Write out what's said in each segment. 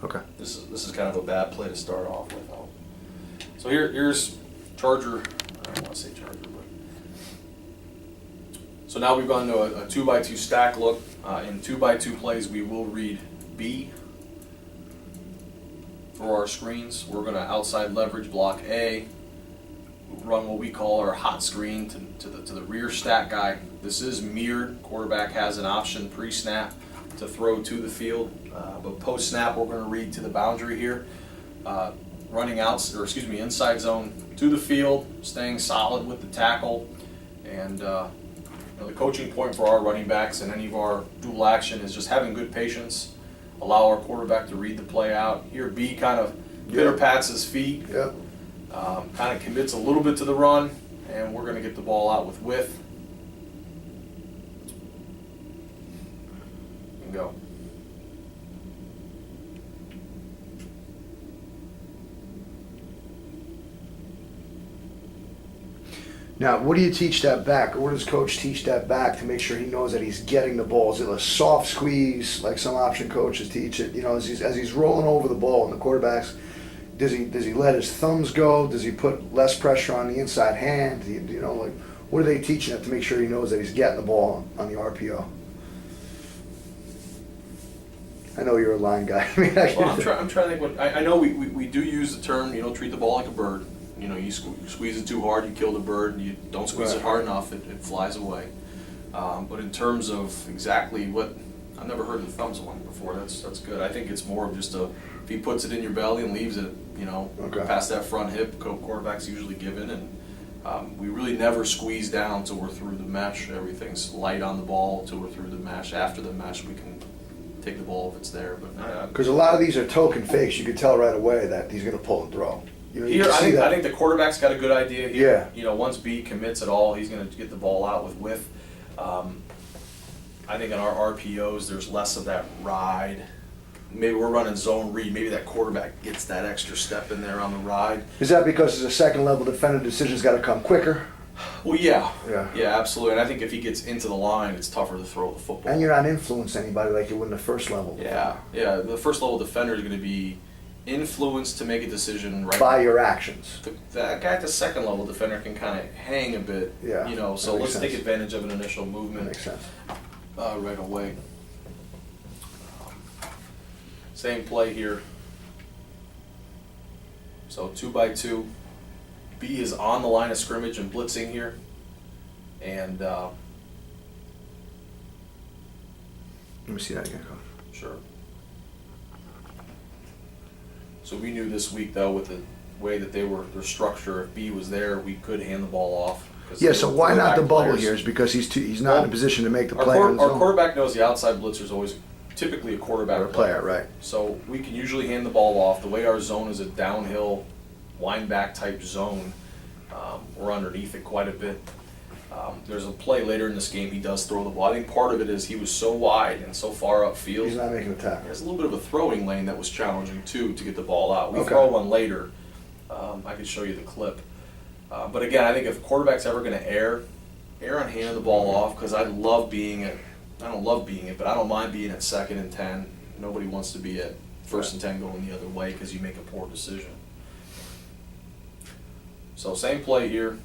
Okay. This is kind of a bad play to start off with. So here's Charger. I don't want to say Charger, but so now we've gone to a 2x2 stack look. In 2x2 plays, we will read B for our screens. We're going to outside leverage block A, run what we call our hot screen to the rear stack guy. This is mirrored. Quarterback has an option pre-snap to throw to the field, but post-snap we're going to read to the boundary here. Running inside zone to the field, staying solid with the tackle, and the coaching point for our running backs and any of our dual action is just having good patience, allow our quarterback to read the play out. Here B kind of pitter pats his feet, kind of commits a little bit to the run, and we're going to get the ball out with width. And go. Now, what do you teach that back? Or what does coach teach that back to make sure he knows that he's getting the ball? Is it a soft squeeze like some option coaches teach it? As he's rolling over the ball and the quarterbacks, does he let his thumbs go? Does he put less pressure on the inside hand? What are they teaching him to make sure he knows that he's getting the ball on the RPO? I know you're a line guy. I'm trying to think what I know. We do use the term, treat the ball like a bird. You squeeze it too hard, you kill the bird. You don't squeeze it hard enough, it flies away. But in terms of exactly what, I've never heard the thumbs one before. That's good. I think it's more of just if he puts it in your belly and leaves it, past that front hip, quarterback's usually given, and we really never squeeze down till we're through the mesh. Everything's light on the ball till we're through the mesh. After the mesh, we can take the ball if it's there. But because a lot of these are token fakes, you could tell right away that he's going to pull and throw. I think the quarterback's got a good idea here. Yeah. Once B commits at all, he's going to get the ball out with width. I think in our RPOs, there's less of that ride. Maybe we're running zone read. Maybe that quarterback gets that extra step in there on the ride. Is that because as a second level defender, decision's got to come quicker? Well, yeah, absolutely. And I think if he gets into the line, it's tougher to throw the football. And you're not influencing anybody like you would in the first level. Yeah. The first level defender is going to be influenced to make a decision by your actions. That guy at the second level defender can kind of hang a bit. Yeah. So let's take advantage of an initial movement. That makes sense. Right away. Same play here. So 2x2. B is on the line of scrimmage and blitzing here. And let me see that again, Coach. Sure. So we knew this week, though, with the way that their structure, if B was there, we could hand the ball off. Yeah, so why not the bubble here? Is because he's not in a position to make the play. Our quarterback knows the outside blitzer is always typically a quarterback player, right? So we can usually hand the ball off. The way our zone is a downhill, wind back type zone, we're underneath it quite a bit. There's a play later in this game he does throw the ball. I think part of it is he was so wide and so far upfield. He's not making a tackle. There's a little bit of a throwing lane that was challenging too to get the ball out. We throw one later. I could show you the clip. But again, I think if the quarterback's ever going to err on handing the ball off, because I don't love being it, but I don't mind being at 2nd and 10. Nobody wants to be at 1st and 10 going the other way because you make a poor decision. So same play here.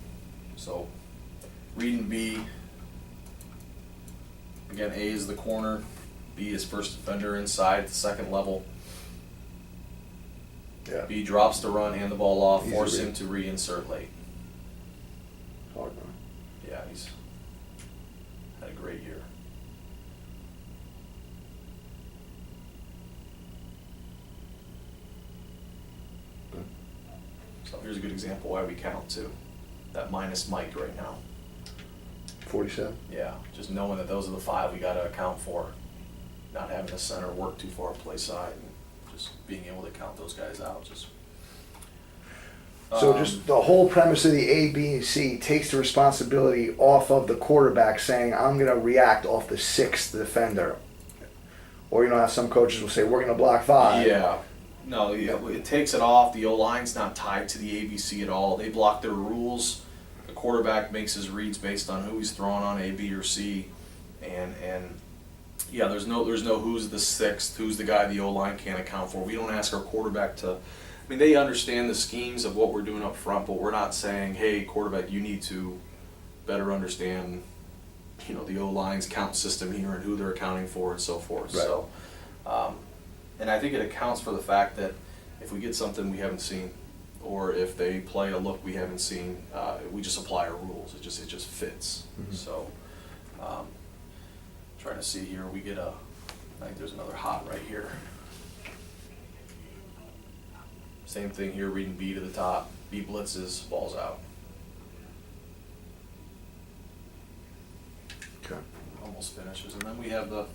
So reading B. Again, A is the corner. B is first defender inside at the second level. Yeah. B drops the run, hand the ball off, force him to reinsert late. Hard run. Yeah, he's had a great year. Good. So here's a good example why we count too. That minus Mike right now. 47? Yeah, just knowing that those are the 5 we got to account for. Not having a center work too far play side, and just being able to count those guys out. So just the whole premise of the A, B, and C takes the responsibility off of the quarterback saying, I'm going to react off the 6th defender. Or how some coaches will say, we're going to block 5. Yeah. No, it takes it off. The O-line's not tied to the ABC at all. They block their rules. The quarterback makes his reads based on who he's throwing on, A, B, or C. And Yeah, there's no who's the sixth, who's the guy the O-line can't account for. We don't ask our quarterback to, I mean, they understand the schemes of what we're doing up front, but we're not saying, hey, quarterback, you need to better understand, the O-line's count system here and who they're accounting for and so forth. Right. So, and I think it accounts for the fact that if we get something we haven't seen, or if they play a look we haven't seen, we just apply our rules. It just fits. Mhm. So, trying to see here, we get I think there's another hot right here. Same thing here, reading B to the top. B blitzes, ball's out. Okay. Almost finishes. And then we have the